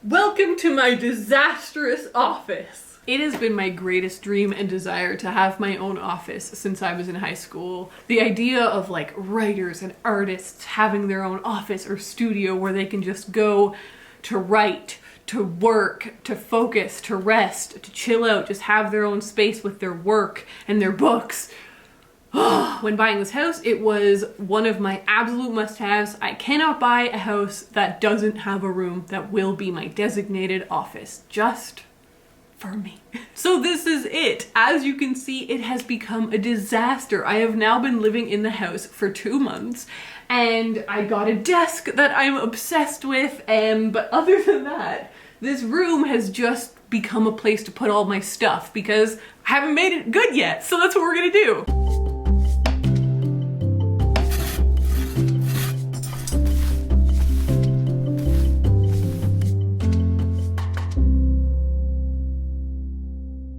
Welcome to my disastrous office. It has been my greatest dream and desire to have my own office since I was in high school. The idea of like writers and artists having their own office or studio where they can just go to write, to work, to focus, to rest, to chill out, just have their own space with their work and their books. When buying this house, it was one of my absolute must-haves. I cannot buy a house that doesn't have a room that will be my designated office, just for me. So this is it. As you can see, it has become a disaster. I have now been living in the house for 2 months, and I got a desk that I'm obsessed with, but other than that, this room has just become a place to put all my stuff because I haven't made it good yet, so that's what we're gonna do.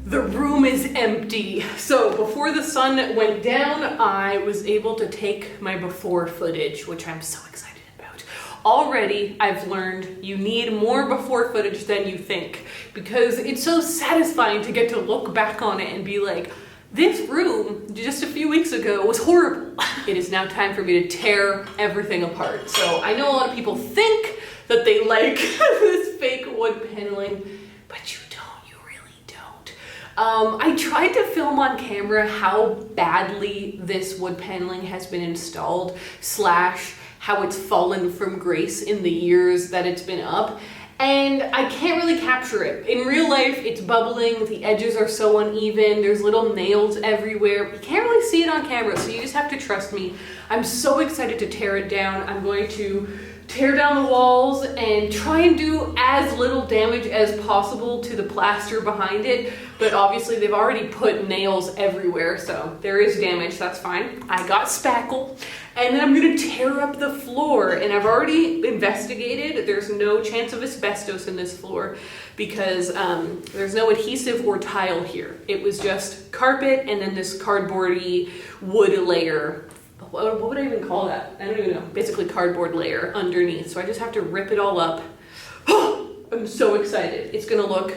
The room is empty. So before the sun went down, I was able to take my before footage, which I'm so excited about. Already, I've learned you need more before footage than you think because it's so satisfying to get to look back on it and be like, this room just a few weeks ago was horrible. It is now time for me to tear everything apart. So I know a lot of people think that they like this fake wood paneling, but you I tried to film on camera how badly this wood paneling has been installed / how it's fallen from grace in the years that it's been up, and I can't really capture it. In real life, it's bubbling, the edges are so uneven, there's little nails everywhere. You can't really see it on camera, so you just have to trust me. I'm so excited to tear it down. I'm going to tear down the walls and try and do as little damage as possible to the plaster behind it, but obviously they've already put nails everywhere, so there is damage, that's fine. I got spackle, and then I'm gonna tear up the floor, and I've already investigated. There's no chance of asbestos in this floor because there's no adhesive or tile here. It was just carpet and then this cardboardy wood layer. What would I even call that? I don't even know. Basically cardboard layer underneath. So I just have to rip it all up. I'm so excited. It's gonna look,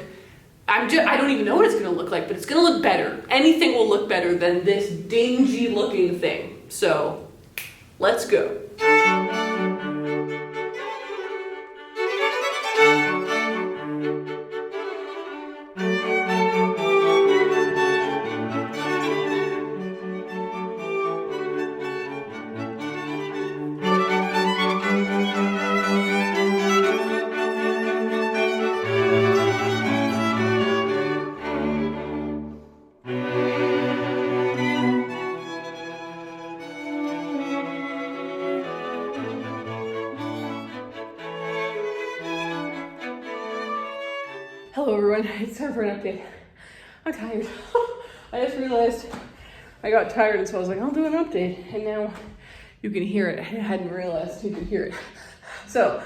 I don't even know what it's gonna look like, but it's gonna look better. Anything will look better than this dingy looking thing. So let's go. Hello everyone, it's time for an update. I'm tired. I just realized I got tired, and so I was like, I'll do an update. And now you can hear it. I hadn't realized you could hear it. So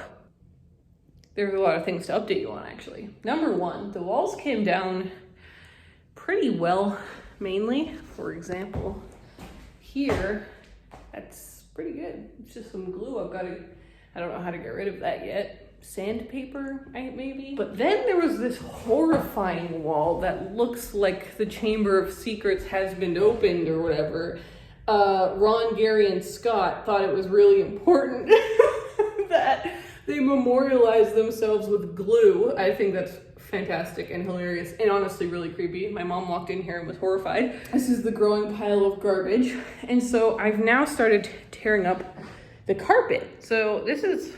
there's a lot of things to update you on, actually. Number one, the walls came down pretty well, mainly. For example, here, that's pretty good. It's just some glue. I don't know how to get rid of that yet. Sandpaper, maybe. But then there was this horrifying wall that looks like the Chamber of Secrets has been opened or whatever. Ron, Gary, and Scott thought it was really important that they memorialize themselves with glue. I think that's fantastic and hilarious and honestly really creepy. My mom walked in here and was horrified. This is the growing pile of garbage. And so I've now started tearing up the carpet. So this is,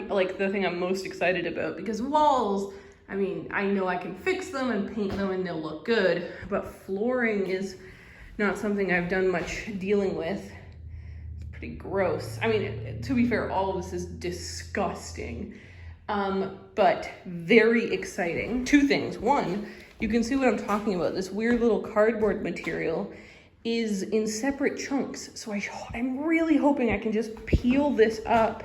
like the thing I'm most excited about, because walls, I know I can fix them and paint them and they'll look good, but flooring is not something I've done much dealing with. It's pretty gross. To be fair, all of this is disgusting, but very exciting. Two things. One, you can see what I'm talking about. This weird little cardboard material is in separate chunks. So I'm really hoping I can just peel this up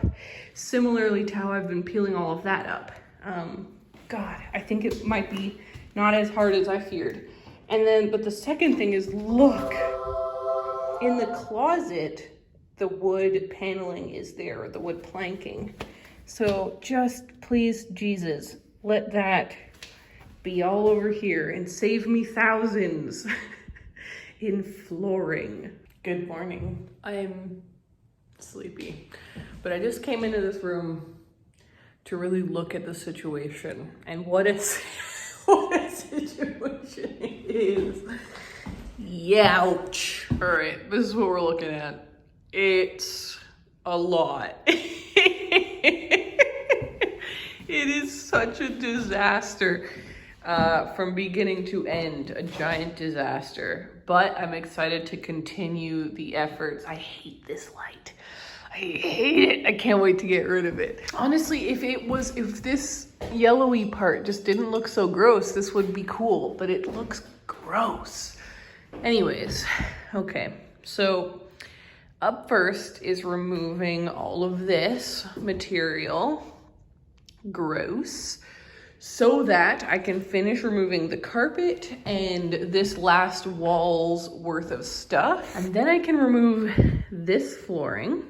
similarly to how I've been peeling all of that up. God, I think it might be not as hard as I feared. But the second thing is, look, in the closet, the wood paneling is there, or the wood planking. So just please, Jesus, let that be all over here and save me thousands in flooring. Good morning. I'm sleepy, but I just came into this room to really look at the situation and what it's what a situation it is. Youch. All right, this is what we're looking at. It's a lot. It is such a disaster. From beginning to end, a giant disaster. But I'm excited to continue the efforts. I hate this light. I hate it. I can't wait to get rid of it. Honestly, if this yellowy part just didn't look so gross, this would be cool, but it looks gross. Anyways, okay. So up first is removing all of this material. Gross. So that I can finish removing the carpet and this last wall's worth of stuff. And then I can remove this flooring,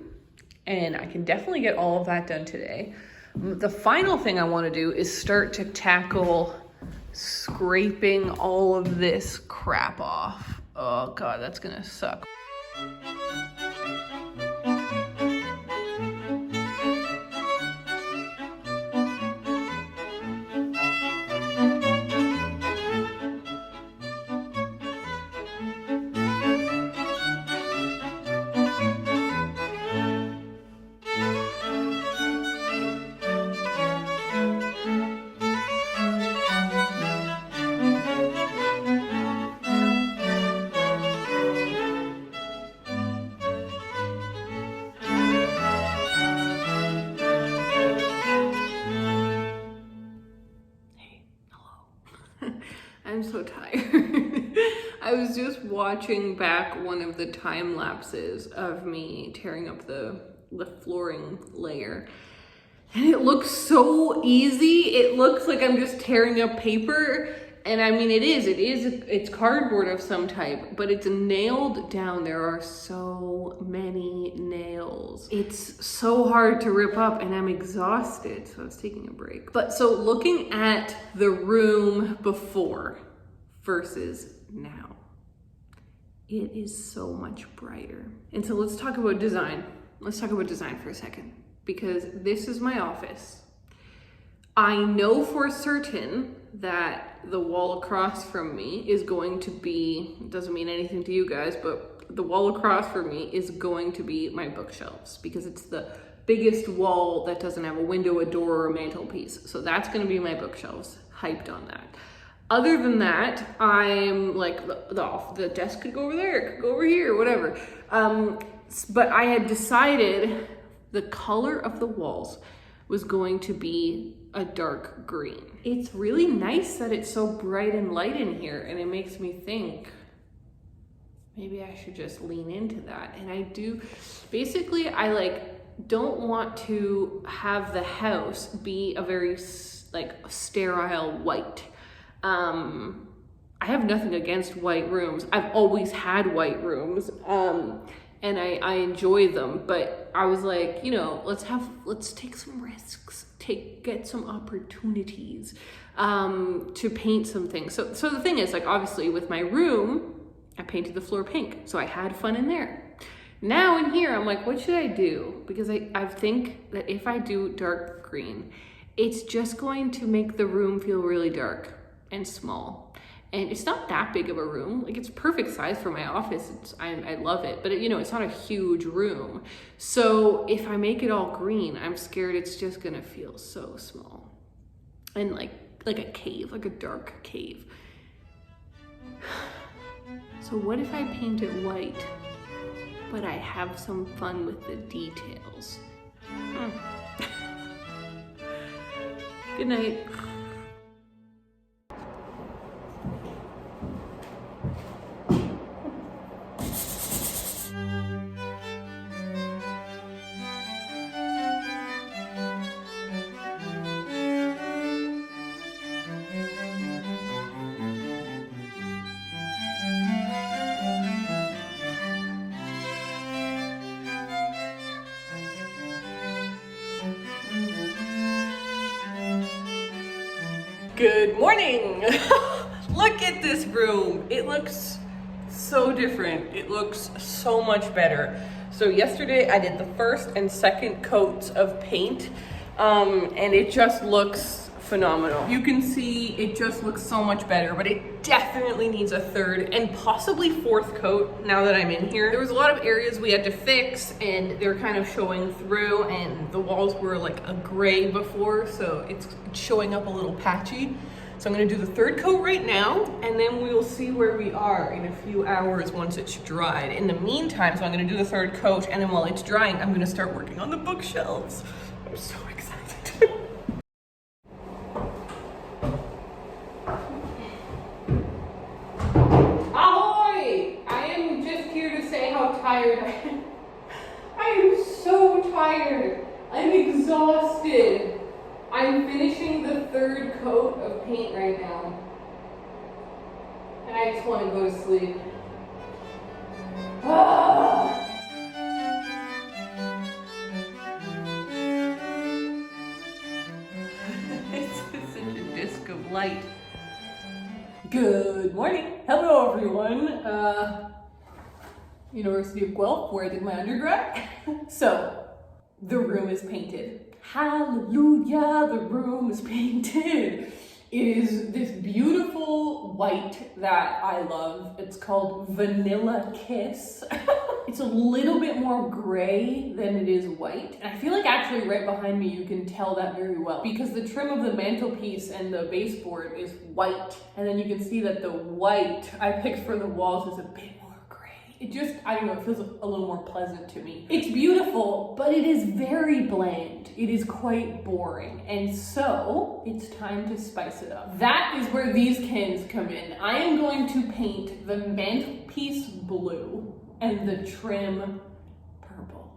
and I can definitely get all of that done today. The final thing I want to do is start to tackle scraping all of this crap off. Oh God, that's gonna suck. I'm so tired. I was just watching back one of the time lapses of me tearing up the flooring layer. And it looks so easy. It looks like I'm just tearing up paper. And I mean, it's cardboard of some type, but it's nailed down. There are so many nails. It's so hard to rip up and I'm exhausted. So I was taking a break. But so looking at the room before versus now, it is so much brighter. And so let's talk about design. Let's talk about design for a second, because this is my office. I know for certain that the wall across from me is going to be, it doesn't mean anything to you guys, but the wall across from me is going to be my bookshelves, because it's the biggest wall that doesn't have a window, a door, or a mantelpiece. So that's gonna be my bookshelves. Hyped on that. Other than that, I'm like, the desk could go over there, it could go over here, whatever. But I had decided the color of the walls was going to be a dark green. It's really nice that it's so bright and light in here, and it makes me think maybe I should just lean into that. And I do, basically I don't want to have the house be a very sterile white. I have nothing against white rooms. I've always had white rooms. And I enjoy them, but I was like, you know, let's take some risks, get some opportunities, to paint some things. So the thing is, like, obviously with my room, I painted the floor pink, so I had fun in there. Now in here, I'm like, what should I do? Because I think that if I do dark green, it's just going to make the room feel really dark and small. And it's not that big of a room. Like, it's perfect size for my office. I love it, but it's not a huge room. So if I make it all green, I'm scared it's just gonna feel so small. And like a cave, like a dark cave. So what if I paint it white, but I have some fun with the details? Good night. Good morning. Look at this room. It looks so different. It looks so much better. So yesterday I did the first and second coats of paint, and it just looks phenomenal. You can see it just looks so much better, but it definitely needs a third and possibly fourth coat now that I'm in here. There was a lot of areas we had to fix and they're kind of showing through, and the walls were like a gray before, so it's showing up a little patchy. So I'm gonna do the third coat right now, and then we'll see where we are in a few hours once it's dried. In the meantime, so I'm gonna do the third coat, and then while it's drying, I'm gonna start working on the bookshelves. I'm so excited. Ahoy! I am just here to say how tired I am. I am so tired. I'm exhausted. I'm finishing the third coat of paint right now, and I just want to go to sleep. Ah! It's such a disc of light. Good morning. Hello, everyone. University of Guelph, where I did my undergrad. So, the room is painted. Hallelujah, the room is painted. It is this beautiful white that I love. It's called Vanilla Kiss. It's a little bit more gray than it is white. And I feel like actually right behind me you can tell that very well, because the trim of the mantelpiece and the baseboard is white. And then you can see that the white I picked for the walls is a bit more gray. It just, I don't know, it feels a little more pleasant to me. It's beautiful, but it is very bland. It is quite boring. And so it's time to spice it up. That is where these cans come in. I am going to paint the mantelpiece blue and the trim purple.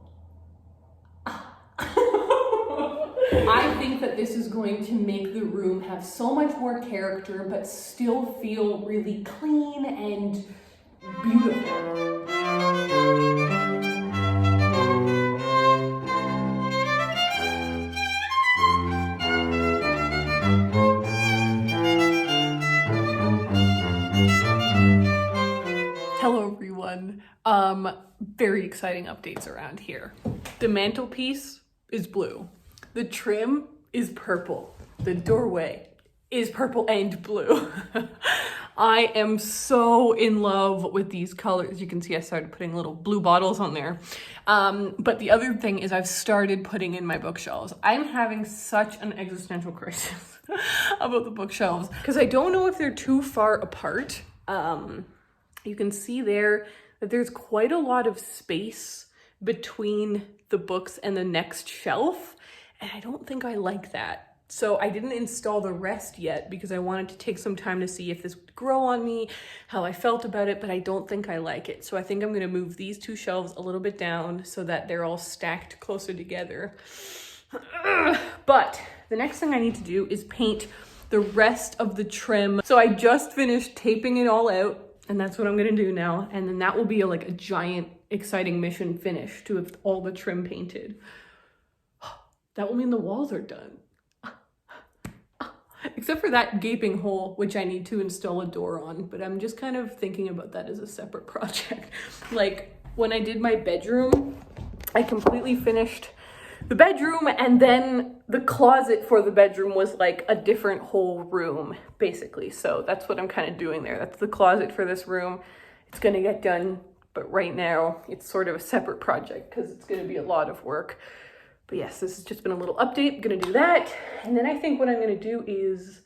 I think that this is going to make the room have so much more character, but still feel really clean and beautiful. Hello everyone. Very exciting updates around here. The mantelpiece is blue. The trim is purple. The doorway is purple and blue. I am so in love with these colors. You can see I started putting little blue bottles on there. But the other thing is I've started putting in my bookshelves. I'm having such an existential crisis about the bookshelves because I don't know if they're too far apart. You can see there that there's quite a lot of space between the books and the next shelf, and I don't think I like that. So I didn't install the rest yet because I wanted to take some time to see if this would grow on me, how I felt about it, but I don't think I like it. So I think I'm gonna move these two shelves a little bit down so that they're all stacked closer together. But the next thing I need to do is paint the rest of the trim. So I just finished taping it all out, and that's what I'm gonna do now. And then that will be like a giant, exciting mission finish to have all the trim painted. That will mean the walls are done. Except for that gaping hole, which I need to install a door on, but I'm just kind of thinking about that as a separate project. Like when I did my bedroom, I completely finished the bedroom, and then the closet for the bedroom was like a different whole room, basically. So that's what I'm kind of doing there. That's the closet for this room. It's gonna get done, but right now it's sort of a separate project because it's gonna be a lot of work. But yes, this has just been a little update. I'm gonna do that. And then I think what I'm gonna do is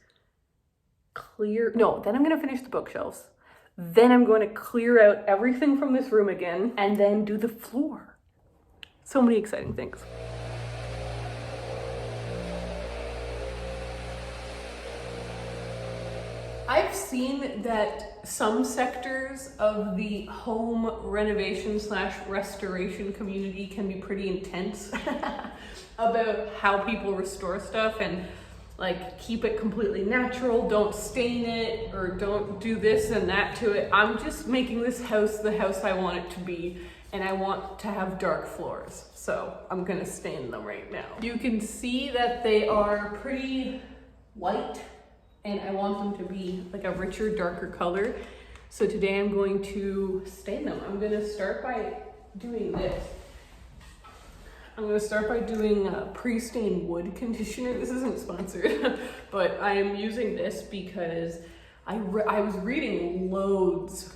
then I'm gonna finish the bookshelves. Then I'm going to clear out everything from this room again and then do the floor. So many exciting things. I've seen that some sectors of the home renovation / restoration community can be pretty intense about how people restore stuff and like keep it completely natural, don't stain it, or don't do this and that to it. I'm just making this house the house I want it to be, and I want to have dark floors. So I'm gonna stain them right now. You can see that they are pretty white and I want them to be like a richer, darker color. So today I'm going to stain them. I'm gonna start by doing this. I'm gonna start by doing a pre-stained wood conditioner. This isn't sponsored, but I am using this because I was reading loads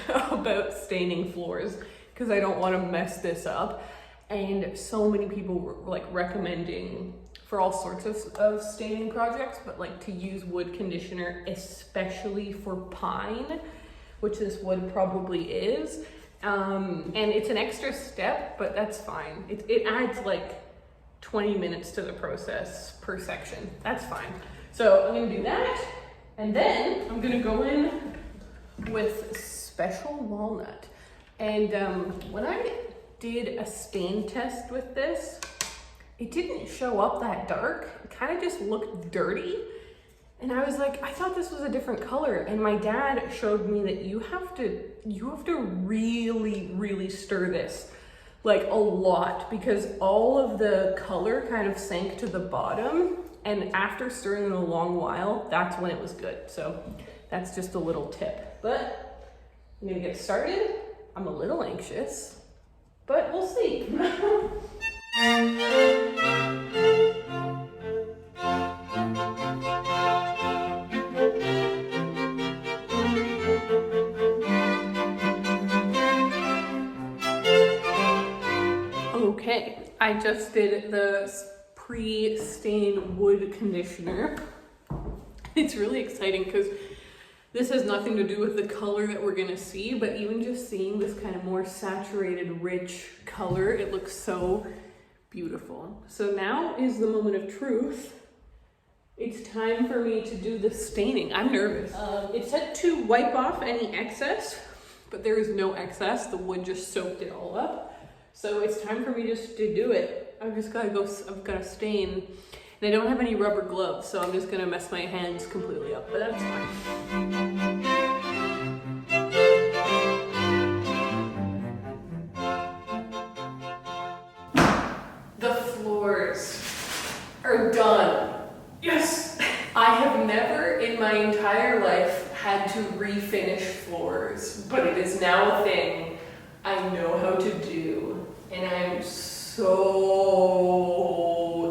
about staining floors because I don't want to mess this up. And so many people were like recommending for all sorts of staining projects, but like to use wood conditioner, especially for pine, which this wood probably is. And it's an extra step, but that's fine. It adds like 20 minutes to the process per section. That's fine. So I'm gonna do that. And then I'm gonna go in with special walnut. And when I did a stain test with this, it didn't show up that dark. It kind of just looked dirty. And I was like, I thought this was a different color. And my dad showed me that you have to really, really stir this like a lot, because all of the color kind of sank to the bottom. And after stirring it a long while, that's when it was good. So that's just a little tip. But I'm gonna get started. I'm a little anxious, but we'll see. Okay, I just did the pre-stain wood conditioner. It's really exciting because this has nothing to do with the color that we're gonna see, but even just seeing this kind of more saturated, rich color, it looks so beautiful. So now is the moment of truth. It's time for me to do the staining. I'm nervous. It said to wipe off any excess, but there is no excess. The wood just soaked it all up. So it's time for me just to do it. I've gotta stain. And I don't have any rubber gloves, so I'm just gonna mess my hands completely up, but that's fine. The floors are done. Yes! I have never in my entire life had to refinish floors, but it is now a thing I know how to do, and I'm so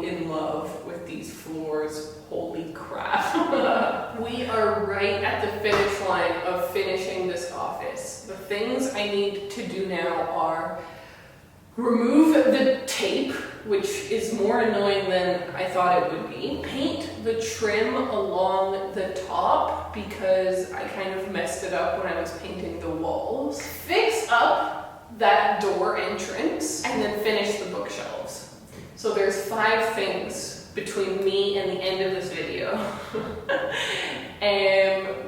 in love with these floors. Holy crap. We are right at the finish line of finishing this office. The things I need to do now are remove the tape, which is more annoying than I thought it would be. Paint the trim along the top because I kind of messed it up when I was painting the walls. Fix up that door entrance and then finish the bookshelves. So there's 5 things between me and the end of this video.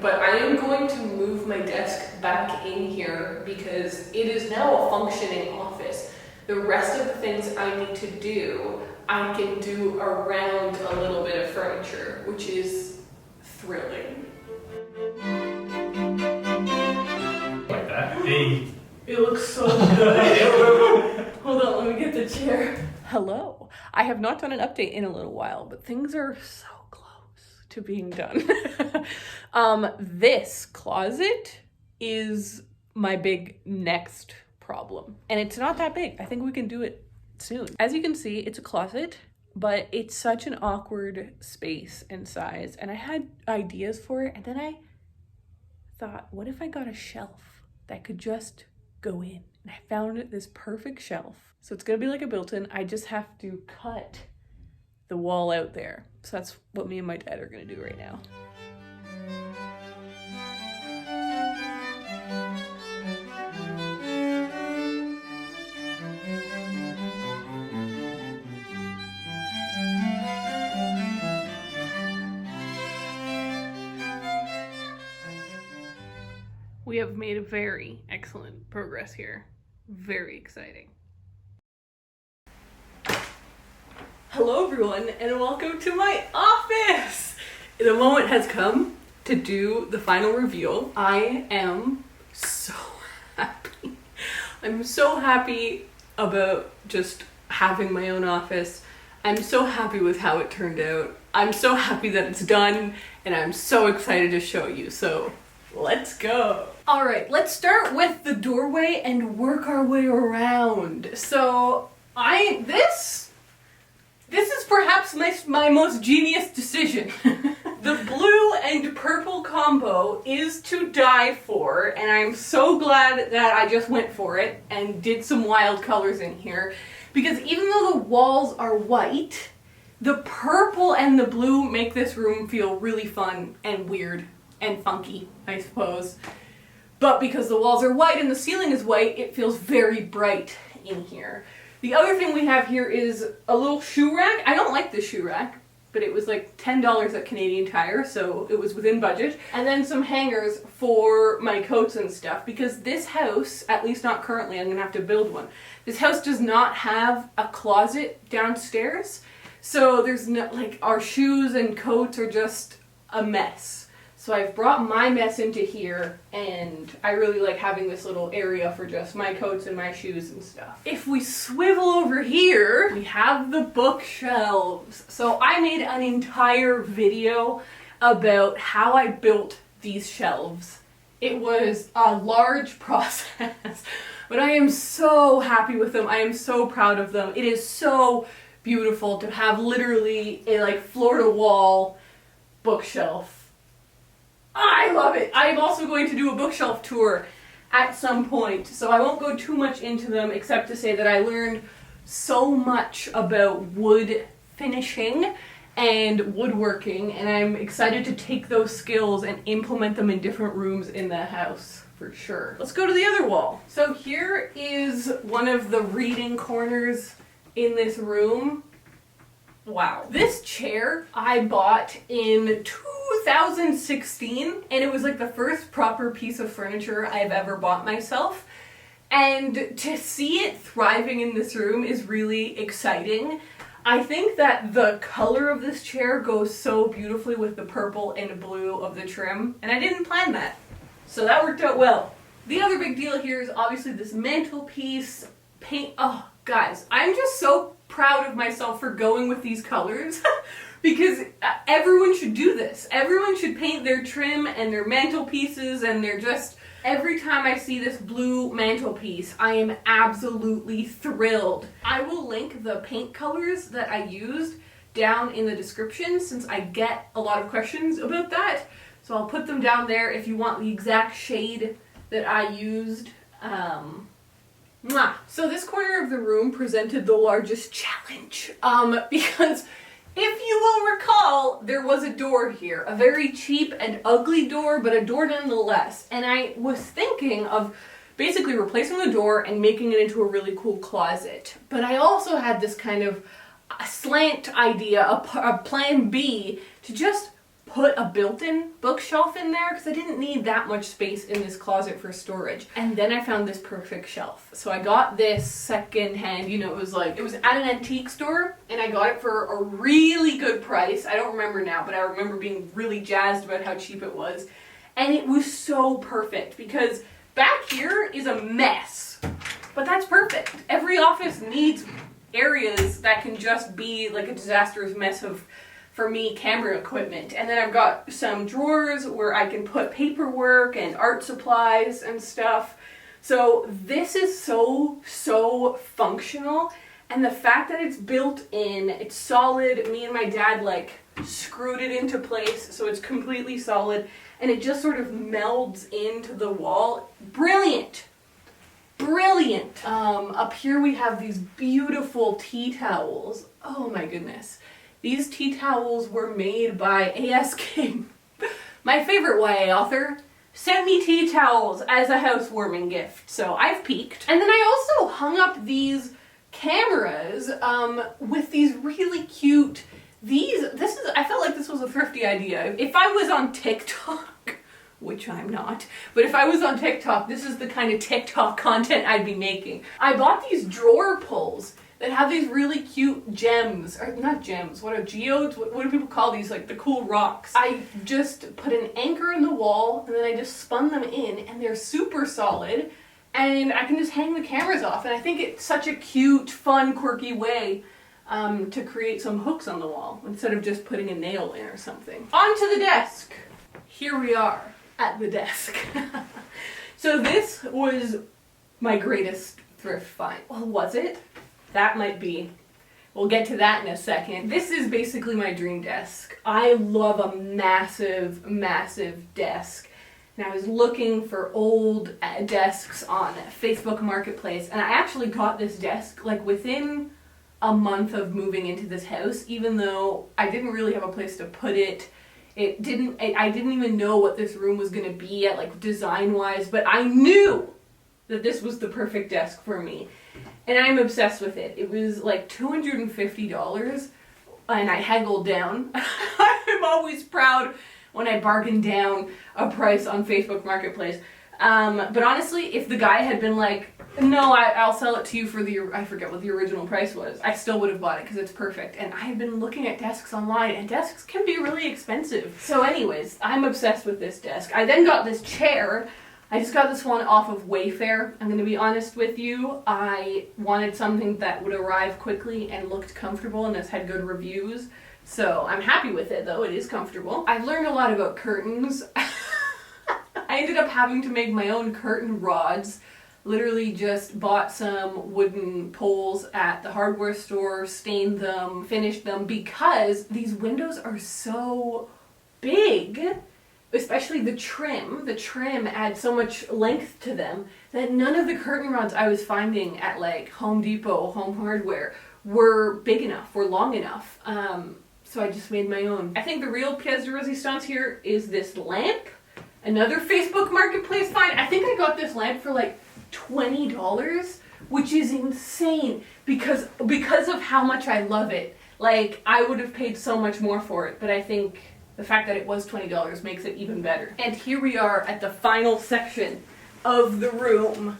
But I am going to move my desk back in here because it is now a functioning office. The rest of the things I need to do, I can do around a little bit of furniture, which is thrilling. Like that. Hey. It looks so good. Hold on, let me get the chair. Hello. I have not done an update in a little while, but things are so close to being done. This closet is my big next problem. And it's not that big. I think we can do it soon. As you can see, it's a closet, but it's such an awkward space and size. And I had ideas for it. And then I thought, what if I got a shelf that could just go in? And I found this perfect shelf. So it's gonna be like a built-in. I just have to cut the wall out there. So that's what me and my dad are gonna do right now. We have made a very excellent progress here. Very exciting. Hello everyone and welcome to my office! The moment has come to do the final reveal. I am so happy. I'm so happy about just having my own office. I'm so happy with how it turned out. I'm so happy that it's done, and I'm so excited to show you. So let's go. All right, let's start with the doorway and work our way around. So this is perhaps my most genius decision. The blue and purple combo is to die for, and I'm so glad that I just went for it and did some wild colors in here, because even though the walls are white, the purple and the blue make this room feel really fun and weird and funky, I suppose. But because the walls are white and the ceiling is white, it feels very bright in here. The other thing we have here is a little shoe rack. I don't like this shoe rack, but it was like $10 at Canadian Tire, so it was within budget. And then some hangers for my coats and stuff, because this house, at least not currently, I'm gonna have to build one. This house does not have a closet downstairs, so there's no, like, our shoes and coats are just a mess. So I've brought my mess into here, and I really like having this little area for just my coats and my shoes and stuff. If we swivel over here, we have the bookshelves. So I made an entire video about how I built these shelves. It was a large process, but I am so happy with them. I am so proud of them. It is so beautiful to have literally a like floor-to-wall bookshelf. I love it! I'm also going to do a bookshelf tour at some point, so I won't go too much into them except to say that I learned so much about wood finishing and woodworking, and I'm excited to take those skills and implement them in different rooms in the house, for sure. Let's go to the other wall. So here is one of the reading corners in this room. Wow. This chair I bought in 2016, and it was like the first proper piece of furniture I've ever bought myself. And to see it thriving in this room is really exciting. I think that the color of this chair goes so beautifully with the purple and blue of the trim, and I didn't plan that. So that worked out well. The other big deal here is obviously this mantelpiece paint. Oh, guys, I'm just so proud of myself for going with these colors because everyone should do this. Everyone should paint their trim and their mantelpieces, and they're just, every time I see this blue mantelpiece, I am absolutely thrilled. I will link the paint colors that I used down in the description since I get a lot of questions about that. So I'll put them down there if you want the exact shade that I used. So this corner of the room presented the largest challenge because if you will recall, there was a door here, a very cheap and ugly door, but a door nonetheless. And I was thinking of basically replacing the door and making it into a really cool closet. But I also had this kind of slant idea, a plan B, to just put a built-in bookshelf in there because I didn't need that much space in this closet for storage. And then I found this perfect shelf. So I got this secondhand, it was at an antique store, and I got it for a really good price. I don't remember now, but I remember being really jazzed about how cheap it was. And it was so perfect because back here is a mess, but that's perfect. Every office needs areas that can just be like a disastrous mess of, for me, camera equipment. And then I've got some drawers where I can put paperwork and art supplies and stuff. So this is so functional. And the fact that it's built in, it's solid. Me and my dad screwed it into place so it's completely solid. And it just sort of melds into the wall. Brilliant. Brilliant. Up here we have these beautiful tea towels. Oh my goodness. These tea towels were made by A.S. King, my favorite YA author, sent me tea towels as a housewarming gift, so I've peaked. And then I also hung up these cameras with these really cute, I felt like this was a thrifty idea. If I was on TikTok, which I'm not, but if I was on TikTok, this is the kind of TikTok content I'd be making. I bought these drawer pulls that have these really cute gems, or not gems, what are geodes? What do people call these, the cool rocks? I just put an anchor in the wall, and then I just spun them in, and they're super solid, and I can just hang the cameras off, and I think it's such a cute, fun, quirky way to create some hooks on the wall instead of just putting a nail in or something. Onto the desk. Here we are at the desk. So this was my greatest thrift find. Well, was it? That might be. We'll get to that in a second. This is basically my dream desk. I love a massive, massive desk. And I was looking for old desks on Facebook Marketplace, and I actually got this desk like within a month of moving into this house, even though I didn't really have a place to put it. I didn't even know what this room was going to be at, like, design-wise, but I knew that this was the perfect desk for me. And I'm obsessed with it. It was like $250, and I haggled down. I'm always proud when I bargain down a price on Facebook Marketplace. But honestly, if the guy had been like, no, I'll sell it to you for I forget what the original price was, I still would have bought it because it's perfect. And I've been looking at desks online, and desks can be really expensive. So anyways, I'm obsessed with this desk. I then got this chair. I just got this one off of Wayfair. I'm going to be honest with you. I wanted something that would arrive quickly and looked comfortable, and this had good reviews. So I'm happy with it, though. It is comfortable. I learned a lot about curtains. I ended up having to make my own curtain rods. Literally just bought some wooden poles at the hardware store, stained them, finished them, because these windows are so big, especially the trim. The trim adds so much length to them that none of the curtain rods I was finding at like Home Depot, Home Hardware, were big enough, were long enough. So I just made my own. I think the real pièce de résistance here is this lamp. Another Facebook Marketplace find. I think I got this lamp for like $20, which is insane because of how much I love it. Like, I would have paid so much more for it, but I think the fact that it was $20 makes it even better. And here we are at the final section of the room.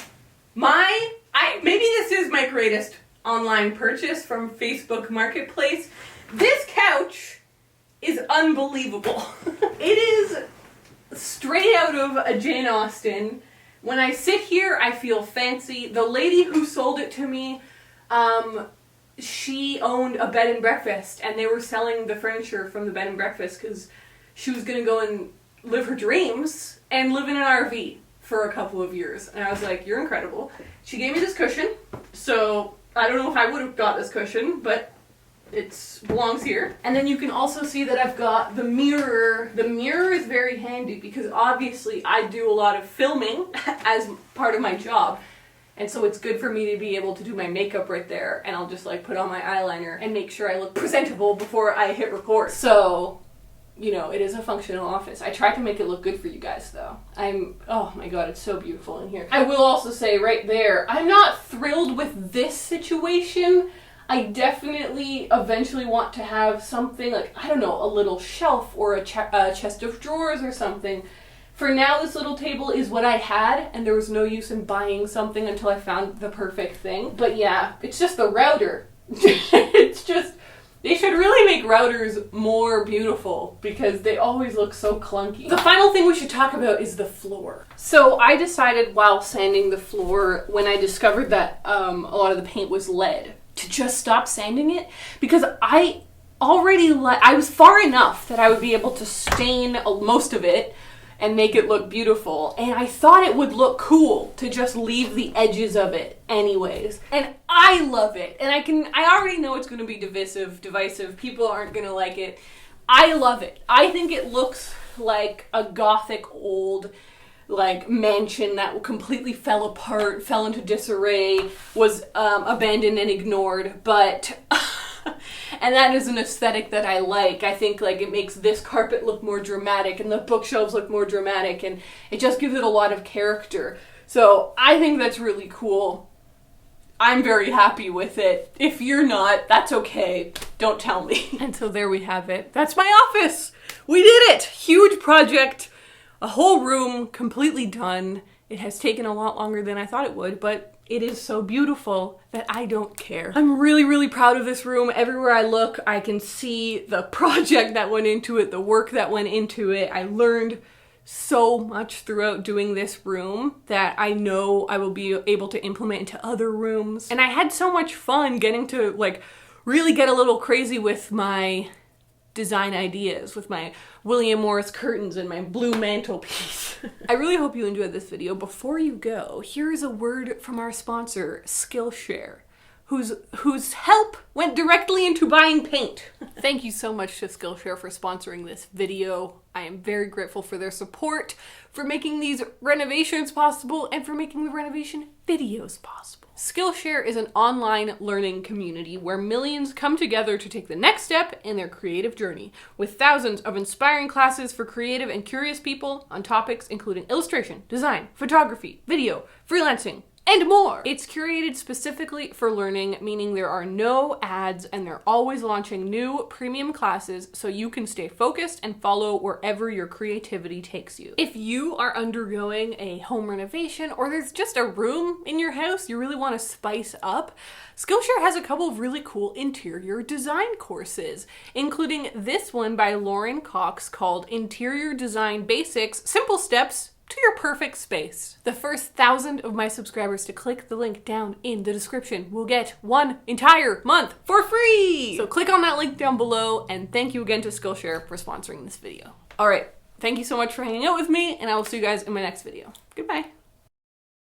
Maybe this is my greatest online purchase from Facebook Marketplace. This couch is unbelievable. It is straight out of a Jane Austen. When I sit here, I feel fancy. The lady who sold it to me, she owned a bed and breakfast, and they were selling the furniture from the bed and breakfast because she was going to go and live her dreams and live in an RV for a couple of years. And I was like, you're incredible. She gave me this cushion, so I don't know if I would have got this cushion, but it belongs here. And then you can also see that I've got the mirror. The mirror is very handy because obviously I do a lot of filming as part of my job. And so it's good for me to be able to do my makeup right there, and I'll just like put on my eyeliner and make sure I look presentable before I hit record. So, you know, it is a functional office. I try to make it look good for you guys though. Oh my god, it's so beautiful in here. I will also say right there, I'm not thrilled with this situation. I definitely eventually want to have something like, I don't know, a little shelf or a chest of drawers or something. For now, this little table is what I had, and there was no use in buying something until I found the perfect thing. But yeah, it's just the router. It's just, they should really make routers more beautiful because they always look so clunky. The final thing we should talk about is the floor. So I decided while sanding the floor, when I discovered that a lot of the paint was lead, to just stop sanding it, because I was far enough that I would be able to stain most of it and make it look beautiful, and I thought it would look cool to just leave the edges of it anyways. And I love it, and I already know it's going to be divisive, people aren't going to like it. I love it. I think it looks like a gothic old like mansion that completely fell apart, fell into disarray, was abandoned and ignored, but and that is an aesthetic that I like. I think like it makes this carpet look more dramatic and the bookshelves look more dramatic, and it just gives it a lot of character. So I think that's really cool. I'm very happy with it. If you're not, that's okay. Don't tell me. And so there we have it. That's my office. We did it. Huge project. A whole room completely done. It has taken a lot longer than I thought it would, but it is so beautiful that I don't care. I'm really, really proud of this room. Everywhere I look, I can see the project that went into it, the work that went into it. I learned so much throughout doing this room that I know I will be able to implement into other rooms. And I had so much fun getting to like really get a little crazy with my design ideas, with my William Morris curtains and my blue mantelpiece. I really hope you enjoyed this video. Before you go, here is a word from our sponsor, Skillshare, whose help went directly into buying paint. Thank you so much to Skillshare for sponsoring this video. I am very grateful for their support, for making these renovations possible, and for making the renovation videos possible. Skillshare is an online learning community where millions come together to take the next step in their creative journey, with thousands of inspiring classes for creative and curious people on topics including illustration, design, photography, video, freelancing, and more. It's curated specifically for learning, meaning there are no ads and they're always launching new premium classes so you can stay focused and follow wherever your creativity takes you. If you are undergoing a home renovation or there's just a room in your house you really want to spice up, Skillshare has a couple of really cool interior design courses, including this one by Lauren Cox called Interior Design Basics: Simple Steps to Your Perfect Space. The first 1,000 of my subscribers to click the link down in the description will get 1 entire month for free! So click on that link down below, and thank you again to Skillshare for sponsoring this video. Alright, thank you so much for hanging out with me, and I will see you guys in my next video. Goodbye.